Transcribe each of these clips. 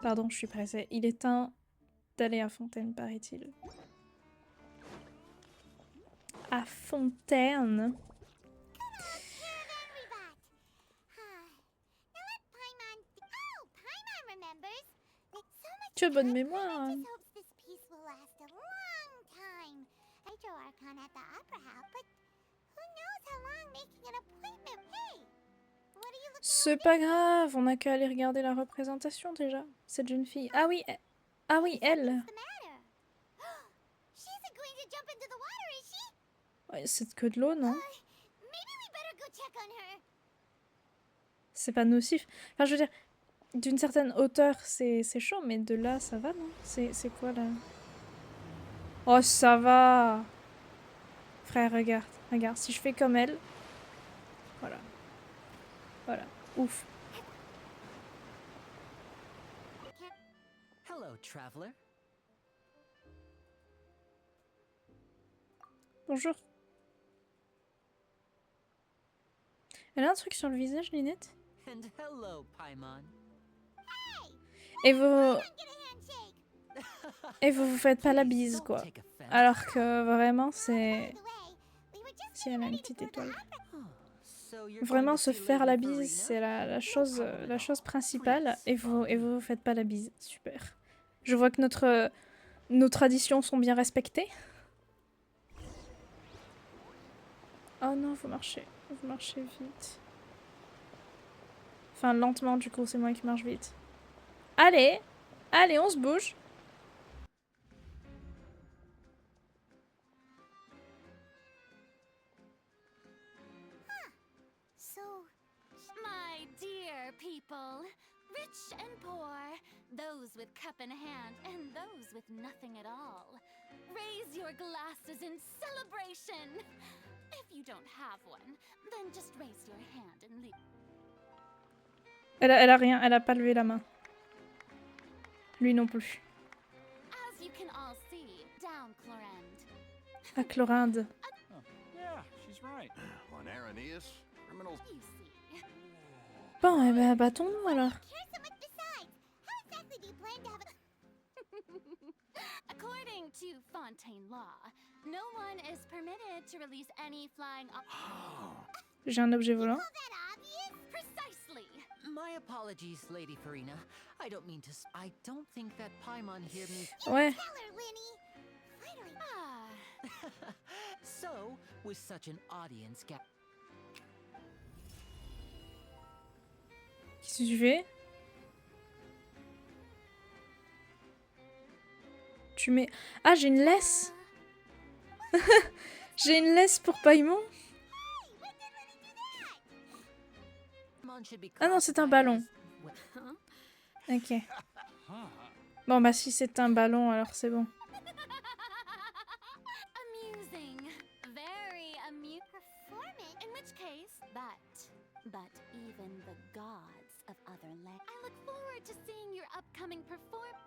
Pardon, je suis pressée. Il est temps d'aller à Fontaine, paraît-il. À Fontaine. Tu as bonne mémoire. C'est pas grave, on n'a qu'à aller regarder la représentation déjà. Cette jeune fille. Ah oui, ah oui, elle. Ouais, c'est que de l'eau, non? C'est pas nocif. Enfin, je veux dire, d'une certaine hauteur, c'est chaud, mais de là, ça va, non? C'est quoi, là? Oh, ça va! Frère, regarde, regarde. Si je fais comme elle... Voilà. Voilà. Ouf. Hello, traveler. Bonjour. Elle a un truc sur le visage, Linette? And hello, Paimon. Et vous... Et vous faites pas la bise, quoi. Alors que vraiment, c'est... Si elle a une petite étoile. Vraiment, se faire la bise, c'est la chose principale. Et vous faites pas la bise. Super. Je vois que nos traditions sont bien respectées. Oh non, vous marchez vite. Enfin, lentement, du coup, c'est moi qui marche vite. Allez! Allez, on se bouge! My dear people, rich and poor, those with cup in hand and those with nothing at all, raise your glasses in celebration. If you don't have one, then just raise your hand and leave. Elle a rien, elle a pas levé la main. Lui non plus. As you can all see, down Clorinde. À Chlorinde. Oh, yeah, she's right. On Araneus, criminals. You see. Bon, eh ben, battons-nous alors. According to Fontaine law, no one is permitted to release any flying J'ai un objet volant. Precisely. My apologies, Lady Farina. I don't mean to. I don't think that Paimon here means. Ouais. Ah, So, with such an audience gap. Qu'est-ce que tu fais? Tu mets... Ah, j'ai une laisse. J'ai une laisse pour Paimon. Ah non, c'est un ballon. Ok. Bon, bah si c'est un ballon, alors c'est bon. amusing. Very amusing. Performing. In which case, but even the gods of other lands. I look forward to seeing your upcoming performance.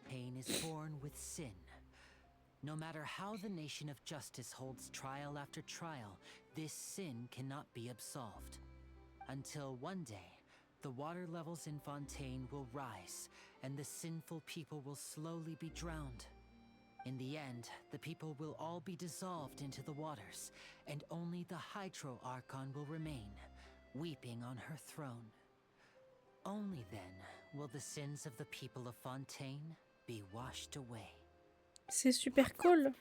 Pain is born with sin. No matter how the nation of justice holds trial after trial, this sin cannot be absolved. Until one day, the water levels in Fontaine will rise, and the sinful people will slowly be drowned. In the end, the people will all be dissolved into the waters, and only the Hydro Archon will remain, weeping on her throne. Only then will the sins of the people of Fontaine be washed away. C'est super cool.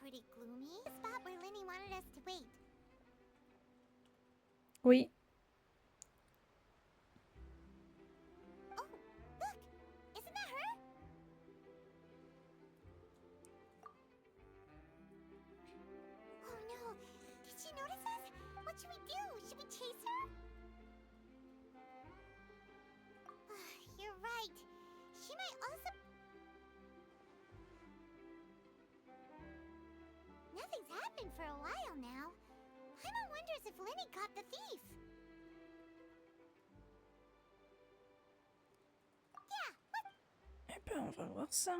Oui. Nothing's happened for a while now. Paimon wonders if Lenny caught the thief. Yeah, Eh ben, on va voir ça.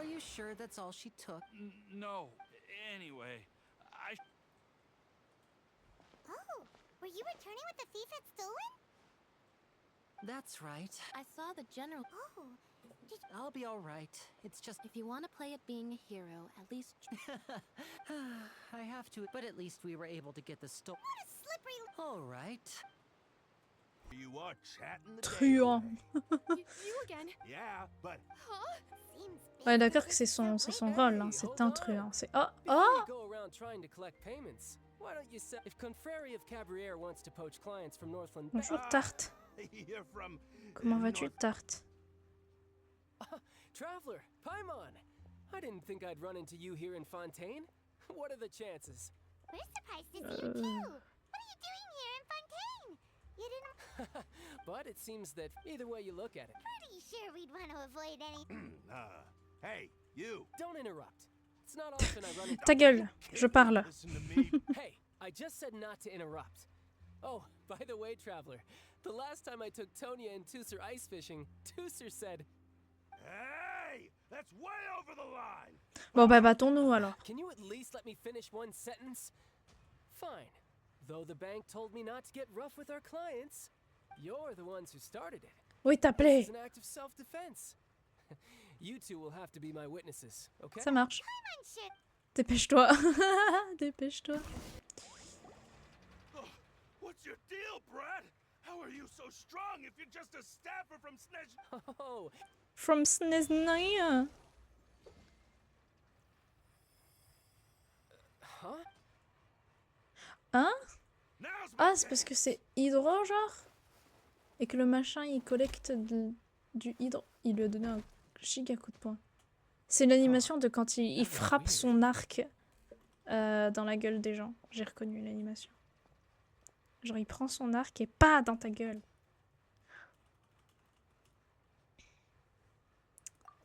Are you sure that's all she took? No. Anyway, Oh, were you returning what the thief had stolen? That's right. I saw the general. Oh, did I'll be all right. It's just If you want to play at being a hero, at least I have to, but at least we were able to get the store. what a slippery... All right. You are chatting the Truand. you again. Yeah, but Huh? Seems Ouais, big. d'accord que c'est son rôle, hein. C'est un truand. C'est... Oh, oh! Go around trying to collect payments. Why don't you say if Confrérie of Cabriere wants to poach clients from Northland? Bonjour, Tarte. you're from... Comment vas-tu, Tarte? Traveler, Paimon. I didn't think I'd run into you here in Fontaine. What are the chances? We're surprised to see you too. What are you doing here in Fontaine? You didn't... But it seems that either way you look at it, Pretty sure we'd want to avoid any... hey, you. don't interrupt. It's not often I run into. Ta gueule, je parle. Listen to me. Hey, I just said not to interrupt. Oh, by the way, Traveler, the last time I took Tonya and Tusser ice fishing, Tusser said, Hey, that's way over the line. Bon, bah, battons-nous, alors. "Can you at least let me finish one sentence?" Fine. Though the bank told me not to get rough with our clients, you're the ones who started it. Oui, This t'appelais. is an act of self-defense. You two will have to be my witnesses, okay? Ça marche. Paimon should... Dépêche-toi. Dépêche-toi. Ugh, what's your deal, Brad? How are you so strong if you're just a staffer from Snezh? Oh, From Sneznaya. huh? Hein? Now's my Ah, c'est parce que c'est hydro, genre? Et que le machin, il collecte du hydro. Il lui a donné un giga coup de poing. C'est l'animation de quand il frappe son arc dans la gueule des gens. J'ai reconnu l'animation. Genre, il prend son arc et pas dans ta gueule.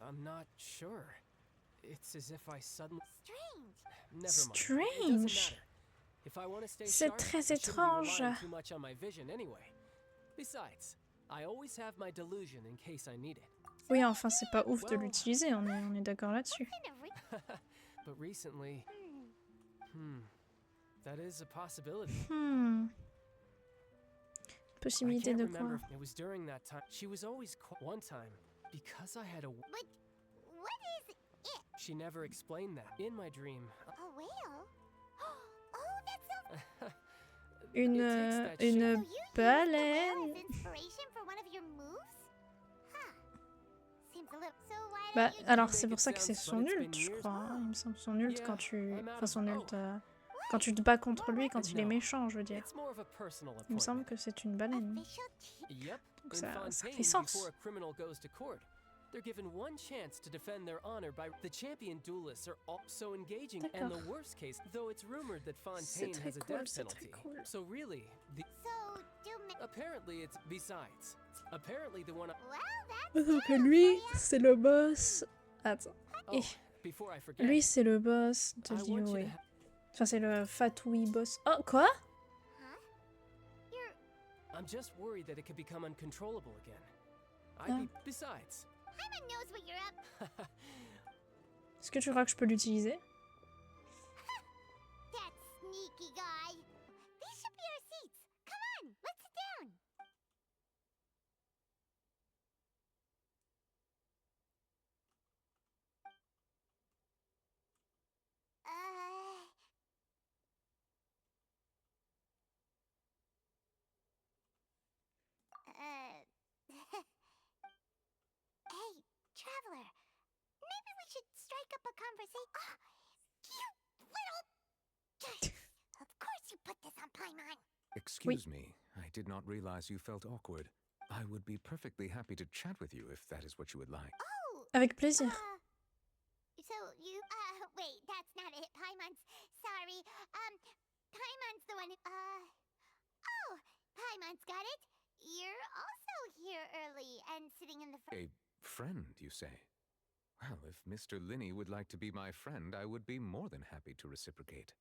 I'm not sure. It's as if I suddenly. Strange. Never mind. It doesn't Strange. matter. If I want to stay C'est sharp, très I shouldn't be étrange. relying too much on my vision anyway. Besides, I always have my delusion in case I need it. Oui, enfin, c'est pas ouf de l'utiliser, on est d'accord là-dessus. Kind of But recently, that is a possibility. I Possibilité can't de remember quoi? if it was during that time. She was always one time because I had a. But what is it? She never explained that in my dream. A whale? Oh, that's so... Une So you used the whale baleine. as inspiration for one of your moves? Huh. Seems a little... So why Bah, don't you... alors c'est pour ça que c'est son ult, je crois. Hein. Il me semble son ult quand tu... Enfin, son ult... Quand tu te bats contre lui, quand il est méchant, je veux dire. It's more of a personal Il me semble appointment. que c'est une baleine. Official chief? Yep. Donc In ça Fontaine, fait sens. before a criminal goes to court, they're given one chance to defend their honor by the champion duelists are also engaging. And the D'accord. worst case, though it's rumored that C'est Fontaine très has a cool, death c'est très penalty. cool. So really, So, do... apparently it's besides. Apparently the one. Well, that's... Donc lui, c'est le boss... Attends. Oh, before I forget. Lui, c'est le boss de I want you to l'IOE. Enfin, c'est le Fatoui boss. Oh, quoi? Huh? You're... I'm just worried that it could become uncontrollable again. Besides. Paimon knows what you're up... Est-ce que tu crois que je peux l'utiliser? That sneaky guy. These should be our seats. Come on, let's sit down. Hey, traveler. Maybe we should strike up a conversation. You little... Of course you put this on Paimon. Excuse me, I did not realize you felt awkward. I would be perfectly happy to chat with you if that is what you would like. Oh, Avec plaisir. so you... wait, that's not it. Paimon's... Sorry. Paimon's the one who... Oh, Paimon's got it. You're also here early and sitting in the front. A friend, you say? Well, if Mr. Linney would like to be my friend, I would be more than happy to reciprocate.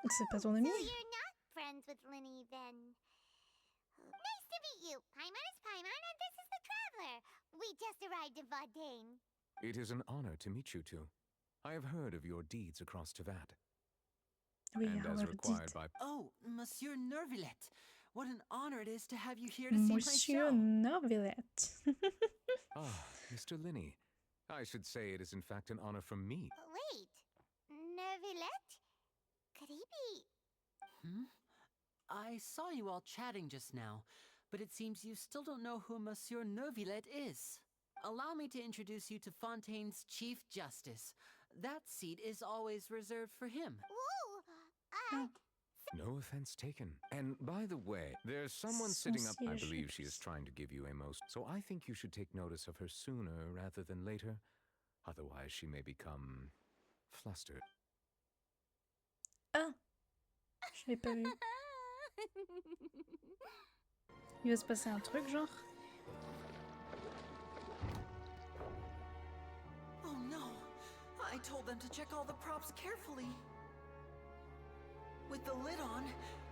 C'est pas ton ami? So you're not friends with Linney, then? Nice to meet you. Paimon is Paimon, and this is the Traveler. We just arrived in Fontaine. It is an honor to meet you two. I have heard of your deeds across Tevat, Oui, and ah as ouais, le required titre. by Oh, Monsieur Nervillet. What an honor it is to have you here to see my Monsieur show. Nervillet. Mr. Linney. I should say it is in fact an honor for me. Wait, Nervillet? Could he be? Hmm? I saw you all chatting just now, but it seems you still don't know who Monsieur Nervillet is. Allow me to introduce you to Fontaine's Chief Justice. That seat is always reserved for him. Whoa! No offense taken. And by the way, there's someone sitting up. I Son believe she is siège. trying to give you a most. So I think you should take notice of her sooner rather than later. Otherwise, she may become flustered. Ah, je l'ai pas vu. Il va se passer un truc, genre. Oh no! I told them to check all the props carefully. With the lid on,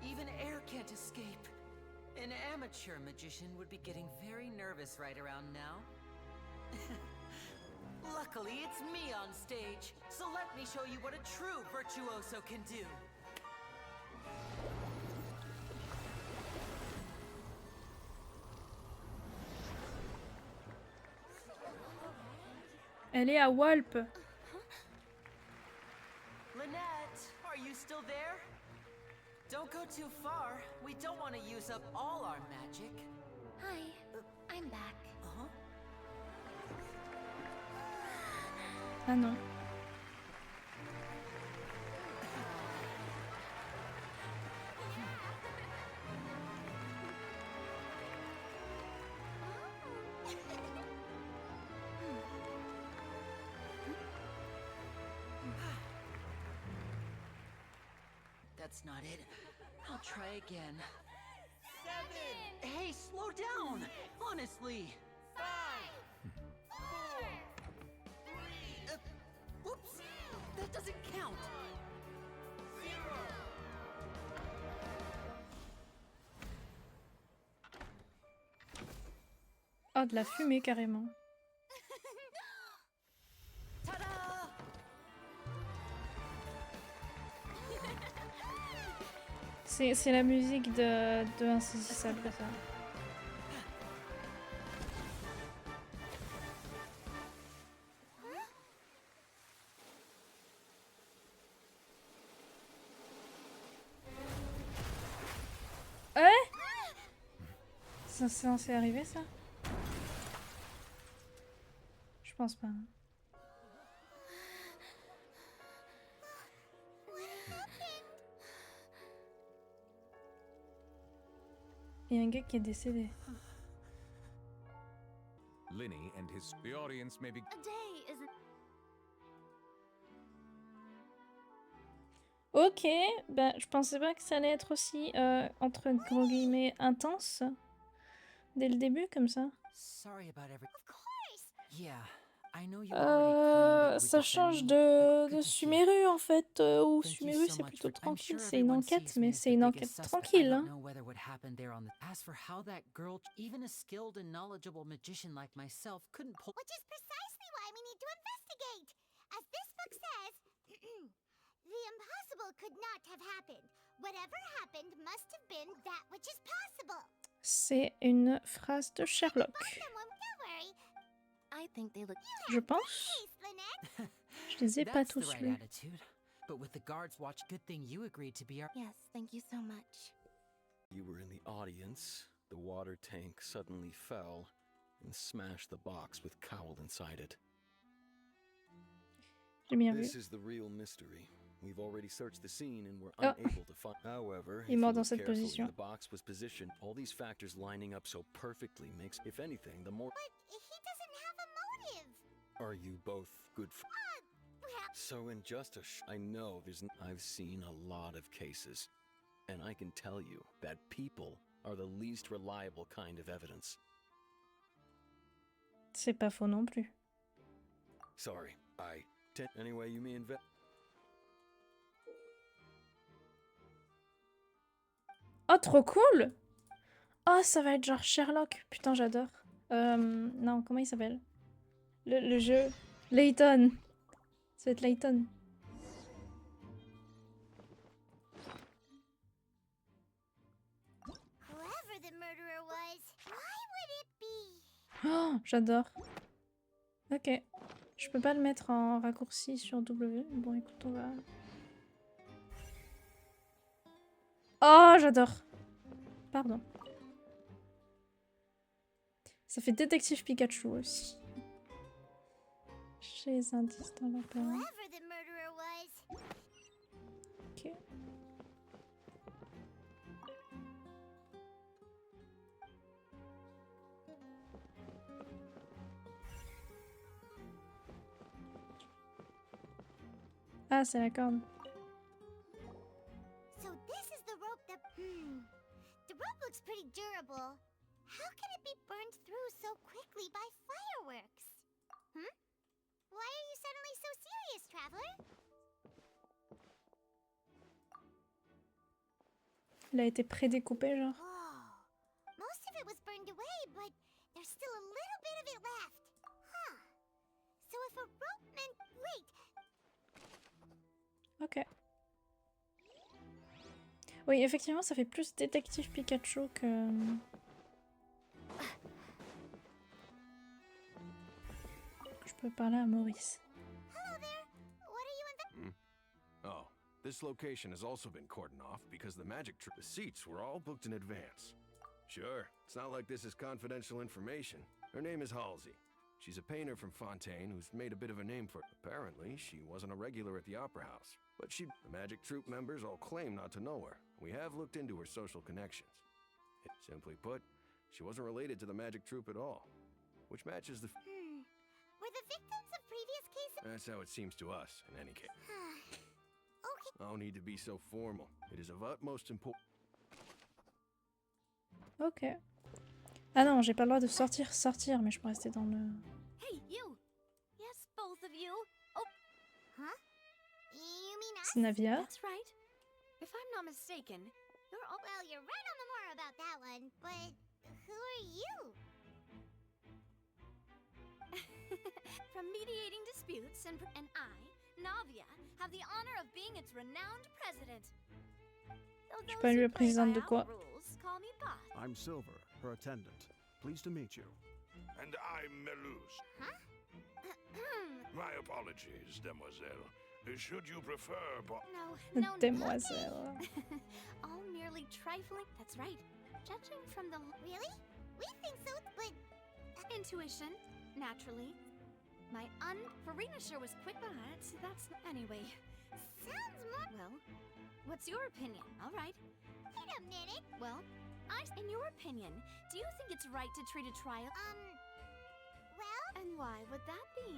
even air can't escape. An amateur magician would be getting very nervous right around now. Luckily, it's me on stage, so let me show you what a true virtuoso can do. Elle est à Walp. Lynette, are you still there? Don't go too far. We don't want to use up all our magic. Hi, I'm back. Uh-huh. Ah non. That's not it. I'll try again. 7! Hey, slow down! Honestly! 5! 4! 3! Whoops! That doesn't count! 0! Oh, de la fumée carrément. Ta-da! C'est la musique de Insaisissable, ça. C'est censé arriver, ça? Je pense pas. Il y a un gars qui est décédé. Linney and his. The audience may be. A day isn't. Ok, bah je pensais pas que ça allait être aussi entre gros guillemets intense dès le début comme ça. Sorry about every. Of course. Yeah, I know you already claimed that you Ça would change defend me, but de good to see. Sumeru en fait, où Thank you Sumeru so c'est much plutôt for- I'm tranquille, sure c'est une everyone enquête, sees me mais as c'est the une biggest enquête suspect. tranquille. I Hein. don't know whether what happened there on the. As for how that girl, even a skilled and knowledgeable magician like myself, couldn't pull. Which is precisely why we need to investigate. As this book says, the impossible could not have happened. Whatever happened must have been that which is possible. C'est une phrase de Sherlock, Someone, don't worry. I think they look. je pense. Please, Lynette. Je les ai pas That's the tous right lus. attitude. But with the guards watch, good thing you agreed to be our. Yes, thank you so much. You were in the audience, the water tank suddenly fell and smashed the box with Cowl inside it. J'ai bien vu. This is the real mystery. We've already searched the scene and we're Oh. unable to find. However, Il est if mort you dans look cette carefully, position. the box was positioned. All these factors lining up so perfectly makes, if anything, the more. But he doesn't have a motive. Are you both good for? Well, So in just a I know I've seen a lot of cases, and I can tell you that people are the least reliable kind of evidence. C'est pas faux non plus. Sorry, anyway, you may invest. Oh, trop cool! Oh, ça va être genre Sherlock. Putain, j'adore. Non, comment il s'appelle? Le jeu. Layton. Ça va être Layton. Whoever the murderer was, why would it be? Oh, j'adore. Ok. Je peux pas le mettre en raccourci sur W. Bon, écoute, on va... Oh, j'adore. Pardon. Ça fait détective Pikachu aussi. J'ai les indices dans la page. Whoever the murderer was. Ok. Ah, c'est la corde. So this is the rope that... The rope looks pretty durable. How can it be burned through so quickly by fireworks? Why are you suddenly so serious, traveler? Il a été prédécoupé, genre. Oh, most of it was burned away, but there's still a little bit of it left. Huh. So if a rope meant... Wait, Ok. Oui, effectivement, ça fait plus détective Pikachu que... Je peux parler à Maurice. hello there. What are you in Oh, this location has also been cordoned off because the magic trip. The seats were all booked in advance. Sure, it's not like this is confidential information. Her name is Halsey. She's a painter from Fontaine who's made a bit of a name for... Apparently, she wasn't a regular at the Opera House. But the Magic Troupe members all claim not to know her. We have looked into her social connections. Simply put, she wasn't related to the Magic Troupe at all. Which matches the... Were the victims of previous cases... That's how it seems to us, in any case. Okay. No need to be so formal. It is of utmost importance. Ok. Ah non, j'ai pas le droit de sortir, mais je peux rester dans le... Hey, you! Yes, both of you. Oh, Huh? You mean us? C'est Navia. that's right. If I'm not mistaken, you're all... Well, you're right on the more about that one, but who are you? From mediating disputes, and I, Navia, have the honor of being its renowned president. Though Je those peux aller who le play président by de quoi? our rules call me boss. I'm Silver, her attendant. Pleased to meet you. And I'm Meluse. My apologies, demoiselle. Should you prefer... No, Demoiselle. all merely trifling. That's right. Judging from the Really? We think so, but... intuition, naturally. My Farina sure was quick, but that's anyway. Sounds more... Well, what's your opinion? All right. Wait a minute. Well, in your opinion, do you think it's right to treat a trial? Well... And why would that be?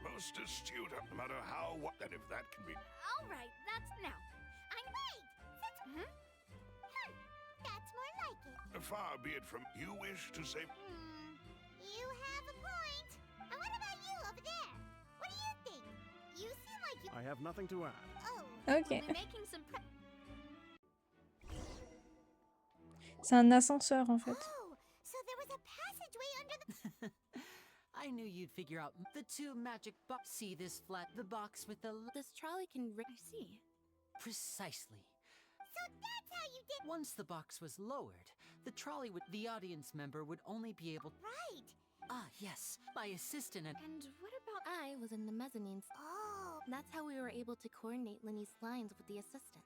Most astute, no matter how... And if that can be... All right, that's now. Wait! Since... That's more like it. Far be it from... You wish to say... You have a point. And what about you over there? What do you think? You seem like you... I have nothing to add. Oh. Ok. We'll be making some C'est un ascenseur, en fait. Oh, so there was a passageway under the... I knew you'd figure out the two magic box. See this flat, the box with the... This trolley can... I see. Precisely. So that's how you did... Once the box was lowered, the trolley would... The audience member would only be able... Right. Ah, yes. My assistant and... And what about... I was in the mezzanine. Oh. That's how we were able to coordinate Linny's lines with the assistant.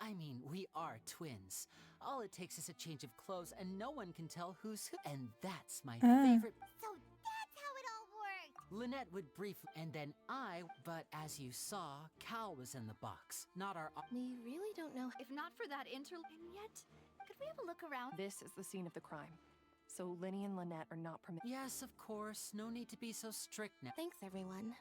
I mean, we are twins. All it takes is a change of clothes and no one can tell who's who. And that's my favorite... So that's how it all worked. Lynette would briefly... And then But as you saw, Cal was in the box. Not our... We really don't know. If not for that And yet, could we have a look around? This is the scene of the crime. So Linny and Lynette are not permitted. Yes, of course. No need to be so strict now. Thanks, everyone.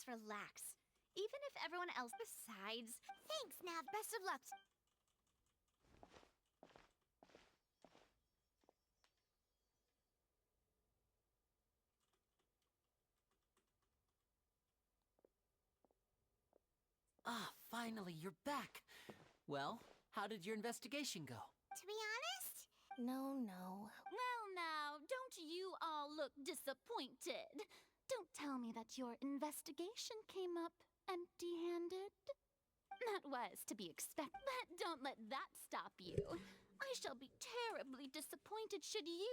relax. Even if everyone else besides. Thanks, Nav. Best of luck. Ah, finally, you're back. Well, how did your investigation go? To be honest, No, no. Well, now, don't you all look disappointed? Don't tell me that your investigation came up empty-handed. That was to be expected, but don't let that stop you. I shall be terribly disappointed should you...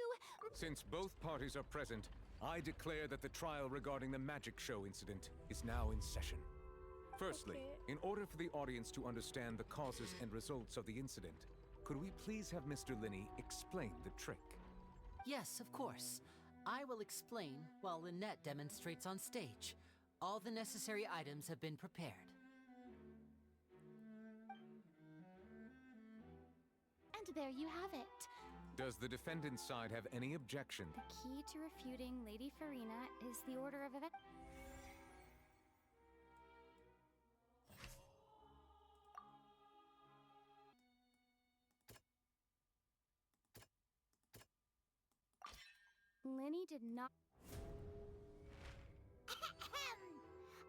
Since both parties are present, I declare that the trial regarding the magic show incident is now in session. Firstly, Okay. in order for the audience to understand the causes and results of the incident, could we please have Mr. Linney explain the trick? Yes, of course. I will explain while Lynette demonstrates on stage. All the necessary items have been prepared. And there you have it. Does the defendant's side have any objection? The key to refuting Lady Farina is the order of events. Lenny did not.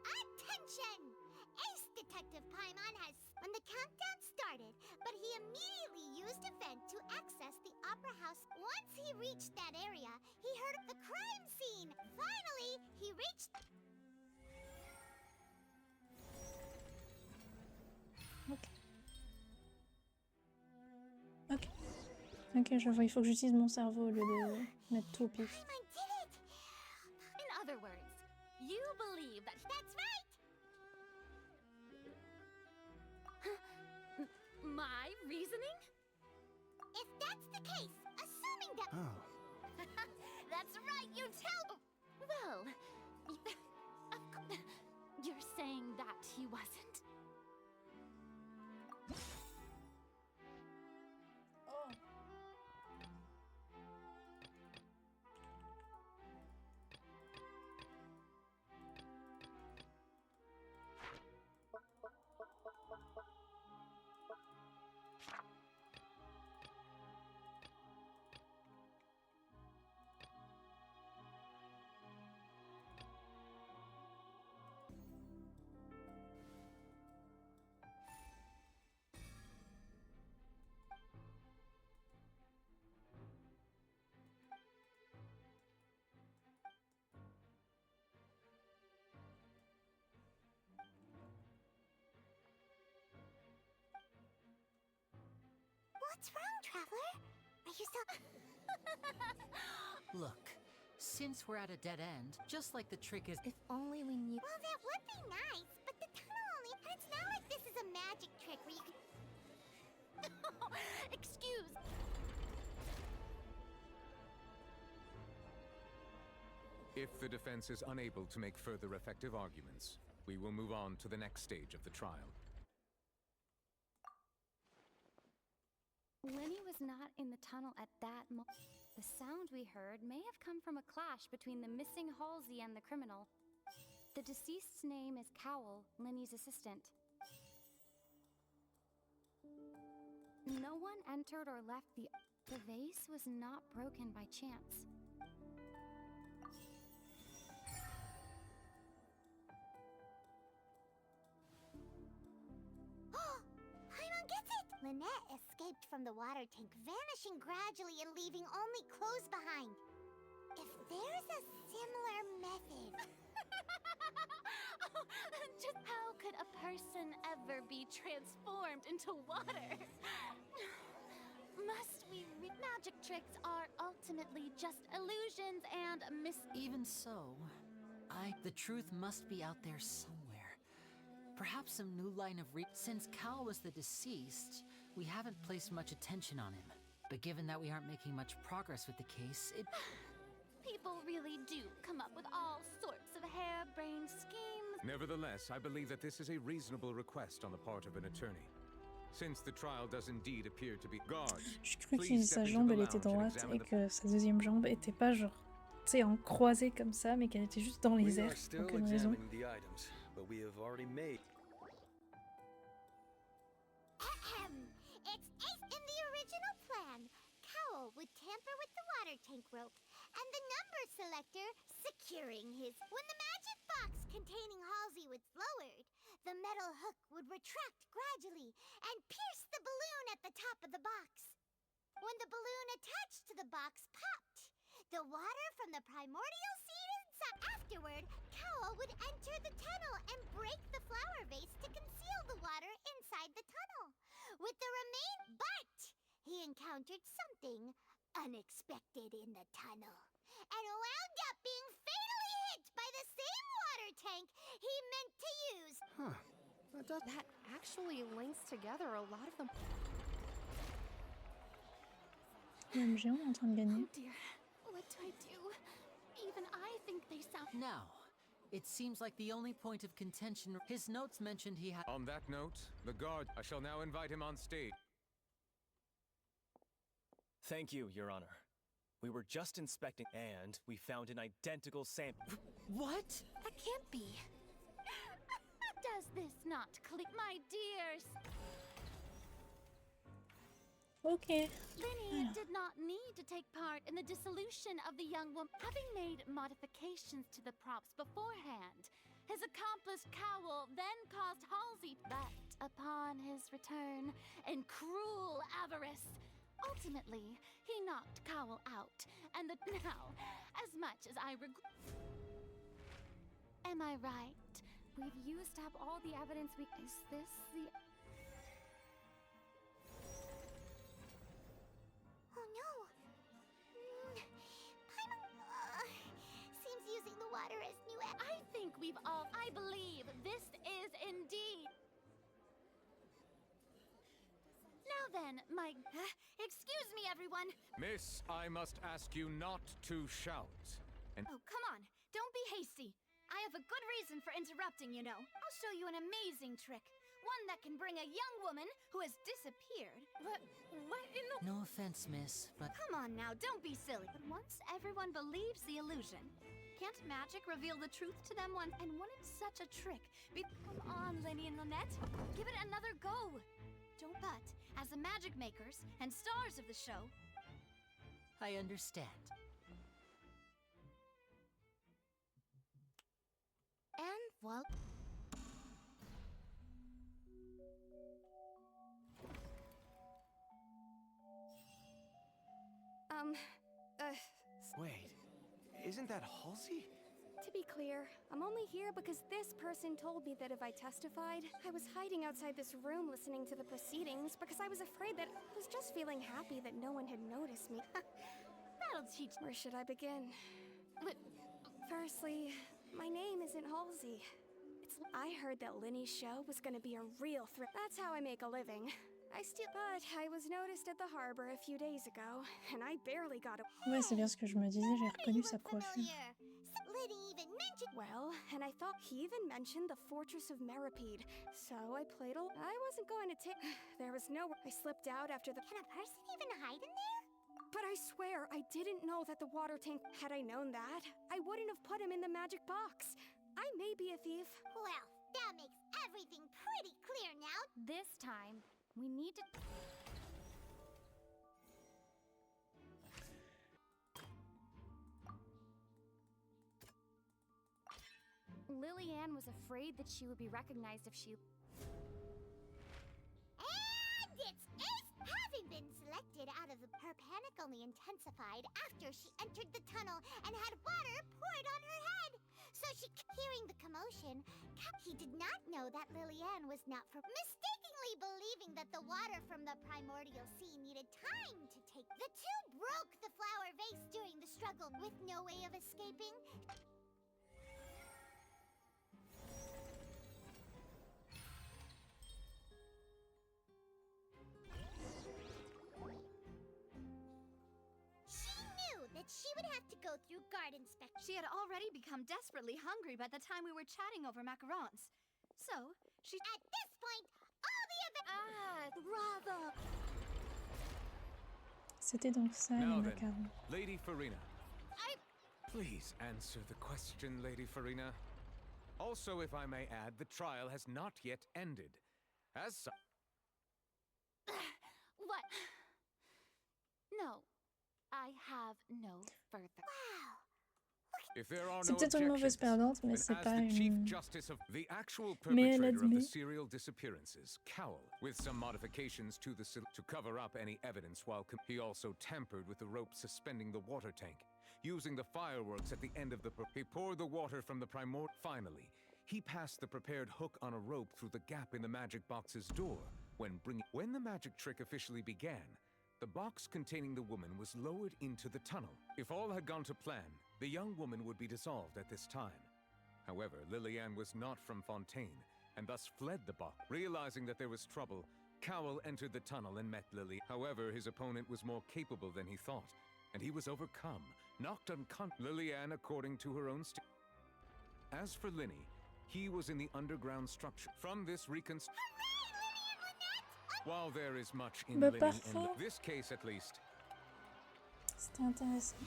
Attention! Ace Detective Paimon has... When the countdown started, but he immediately used a vent to access the Opera House. Once he reached that area, he heard of the crime scene. Finally, he reached... Ok. Ok, je vois, il faut que j'utilise mon cerveau au lieu de mettre tout au pif. Paimon did it! In other words, you believe that. That's right! My reasoning? If that's the case, assuming that... Oh. That's right, you tell. Well, you're saying that he wasn't? Oh. What's wrong, Traveler? Are you so... Look, since we're at a dead end, just like the trick is... If only we knew. Well, that would be nice, but the tunnel only... And it's not like this is a magic trick where you can... Excuse. If the defense is unable to make further effective arguments, we will move on to the next stage of the trial. Lenny was not in the tunnel at that moment. The sound we heard may have come from a clash between the missing Halsey and the criminal. The deceased's name is Cowell, Lenny's assistant. No one entered or left the... The vase was not broken by chance. Paimon gets it! Lynette escaped from the water tank, vanishing gradually and leaving only clothes behind. If there's a similar method... Just how could a person ever be transformed into water? Must we magic tricks are ultimately just illusions and Even so, the truth must be out there somewhere. Perhaps some new line of Since Cal was the deceased, we haven't placed much attention on him. But given that we aren't making much progress with the case, People really do come up with all sorts of harebrained schemes. Nevertheless, I believe that this is a reasonable request on the part of an attorney. Since the trial does indeed appear to be guards, J'ai cru que sa jambe elle était droite et que sa deuxième jambe était pas genre, tu sais, en croisée comme ça, mais qu'elle était juste dans les airs pour aucune raison. The items. but we have already made... Ahem. It's Ace. In the original plan, Cowell would tamper with the water tank rope, and the number selector securing his. When the magic box containing Halsey was lowered, the metal hook would retract gradually and pierce the balloon at the top of the box. When the balloon attached to the box popped, the water from the primordial seed inside. Afterward, Cowell would enter the tunnel and break the flower vase to conceal the water inside the tunnel. With the but he encountered something unexpected in the tunnel and wound up being fatally hit by the same water tank he meant to use. Huh. That actually links together a lot of them. OMG, on est en train de gagner. Oh dear, what do I do? Even I think they sound. Now, it seems like the only point of contention. His notes mentioned he had. On that note, the guard, I shall now invite him on stage. Thank you, Your Honor. We were just inspecting, and we found an identical sample. What? That can't be. Does this not click, my dears? Ok. Linny did not need to take part in the dissolution of the young woman, having made modifications to the props beforehand. His accomplice Cowell then caused Halsey, but upon his return, in cruel avarice, ultimately he knocked Cowell out. And now, as much as I regret, am I right? We've used up all the evidence we. Is this the? Oh no! Seems using the water as new. I think we've all. I believe this is indeed. Now then, my. Excuse me, everyone. Miss, I must ask you not to shout. And Oh, come on. Don't be hasty. I have a good reason for interrupting, you know. I'll show you an amazing trick. One that can bring a young woman who has disappeared. What in the... No offense, miss, but... Come on now, don't be silly. But once everyone believes the illusion, can't magic reveal the truth to them once? And wouldn't such a trick be... Come on, Linny and Lynette. Give it another go. Don't but, as the magic makers and stars of the show... I understand. And, well... Wait, isn't that Halsey? To be clear, I'm only here because this person told me that if I testified, I was hiding outside this room listening to the proceedings because I was afraid that I was just feeling happy that no one had noticed me. That'll teach... Where should I begin? Firstly, my name isn't Halsey. I heard that Linny's show was gonna be a real thrill. That's how I make a living. But I was noticed at the harbor a few days ago, and I barely got a... Ouais, c'est bien ce que je me disais, j'ai reconnu sa coiffure. Liddy even mentioned. Well, and I thought he even mentioned the Fortress of Meripede, so I played I wasn't going to take... There was no... I slipped out after the... Can a person even hide in there? But I swear, I didn't know that the water tank... Had I known that, I wouldn't have put him in the magic box. I may be a thief. Well, that makes everything pretty clear now. This time, we need to... Lillian was afraid that she would be recognized if she... And it's Ace! Having been selected out of her panic only intensified after she entered the tunnel and had water poured on her head. So she, hearing the commotion, he did not know that Lillian was not for mistakenly believing that the water from the primordial sea needed time to take. The two broke the flower vase during the struggle with no way of escaping. She would have to go through guard inspection. She had already become desperately hungry by the time we were chatting over macarons. So, she... At this point, all the bravo! C'était donc ça, Now les then, macarons. Lady Farina. Please answer the question, Lady Farina. Also, if I may add, the trial has not yet ended. As such... What? No. I have no further. Wow. If there are C'est no peut-être une mauvaise objections, perdante, mais then c'est as pas the Chief une... Justice of the actual Mais elle perpetrator of the admet. serial disappearances, Cowell, with some modifications to the to cover up any evidence while he also tampered with the rope suspending the water tank. Using the fireworks at the end of the he poured the water from the primordial. Finally, he passed the prepared hook on a rope through the gap in the magic box's door. When the magic trick officially began, the box containing the woman was lowered into the tunnel. If all had gone to plan, the young woman would be dissolved at this time. However, Lillian was not from Fontaine, and thus fled the box. Realizing that there was trouble, Cowell entered the tunnel and met Lily. However, his opponent was more capable than he thought, and he was overcome, knocked unconscious. Lillian, according to her own As for Linny, he was in the underground structure. From this reconstruction... While there is much in Bah, Linny parfait. and this case at least... C'était intéressant.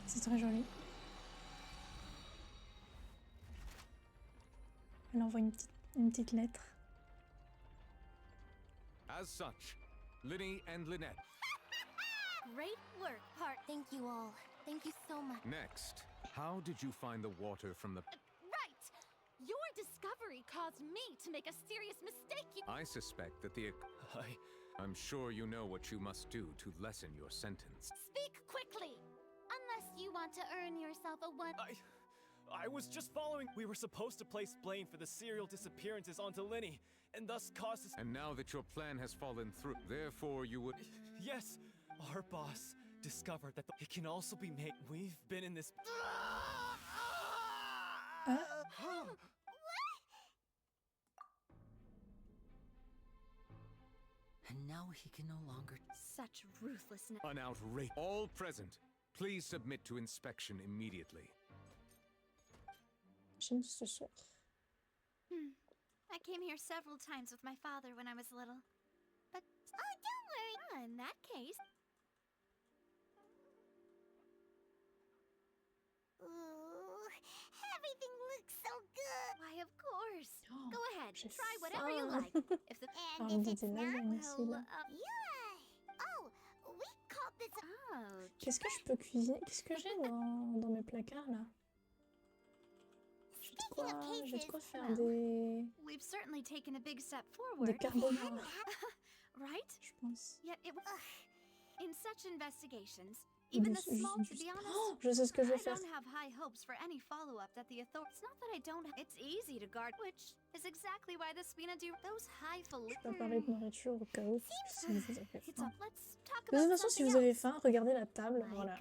C'est très joli. Elle envoie une petite lettre. As such, Linny and Lynette. Great work, part. Thank you all. Thank you so much. Next, how did you find the water from the... Right! Your discovery caused me to make a serious mistake. I suspect that the... I'm sure you know what you must do to lessen your sentence. Speak quickly! Unless you want to earn yourself a one... I was just following. We were supposed to place blame for the serial disappearances onto Linny, and thus cause us... And now that your plan has fallen through, therefore you would... Yes, our boss discovered that it can also be made. We've been in this... And now he can no longer... Such ruthlessness. An outrage. All present, please submit to inspection immediately. I came here several times with my father when I was little. But... Oh, don't worry! In that case... Ooh, everything looks so good. Why, of course. Oh, Go ahead, j'ai try whatever you faim. like. If the... And if it's désolée, not, merci, là. yeah. Oh, we called this... Oh, Qu'est-ce que je peux cuisiner? Qu'est-ce que j'ai dans mes placards là? J'ai de quoi faire des... we've certainly taken a big step des forward. carbonara, Right? je pense. Yet it was... In such investigations, even the small, to be honest, Oh, je sais ce que je vais I faire. don't have high hopes for any follow-up that the authorities... It's not that I don't... It's easy to guard, which is exactly why the Spina do... Those highfalutin... Je vais pas parler de nourriture au cas où, si vous avez It's faim. up. Let's talk De toute about façon, si something vous avez else. faim, regardez la table. Voilà.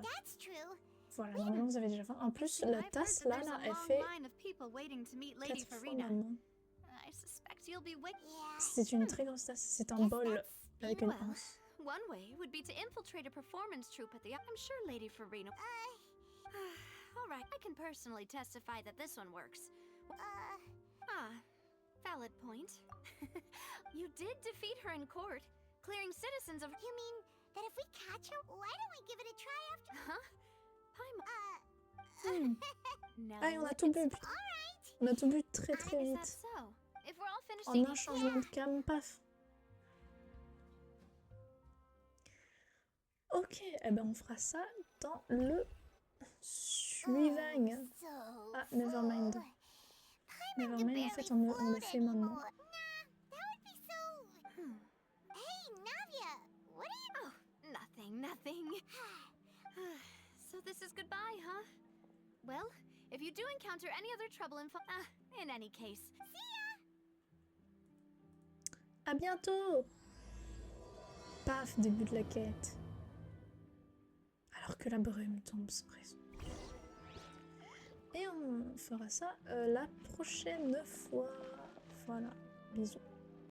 That's true. Voilà, normalement vous avez déjà faim. En plus, la tasse là, elle fait 4 fois maintenant. I suspect you'll be waiting. C'est une très grosse tasse. C'est un bol avec une anse. One way would be to infiltrate a performance troupe at the... I'm sure Lady Farina... All right, I can personally testify that this one works. Valid point. You did defeat her in court, clearing citizens of... You mean that if we catch her, why don't we give it a try after... Huh? No, Ah, et on a tout bu. Putain. On a tout bu très très Is that vite. so? If we're all finished En eating... un changement de cam, paf. Ok, eh ben on fera ça dans le suivant. Ah, nevermind. Nevermind, en fait on le fait maintenant. Hey, Navia, what are you... Oh, nothing. So this is goodbye, huh? Well, if you do encounter any other trouble in any case... See ya! À bientôt. Paf, début de la quête. Alors que la brume tombe sans raison. Et on fera ça la prochaine fois. Voilà, bisous.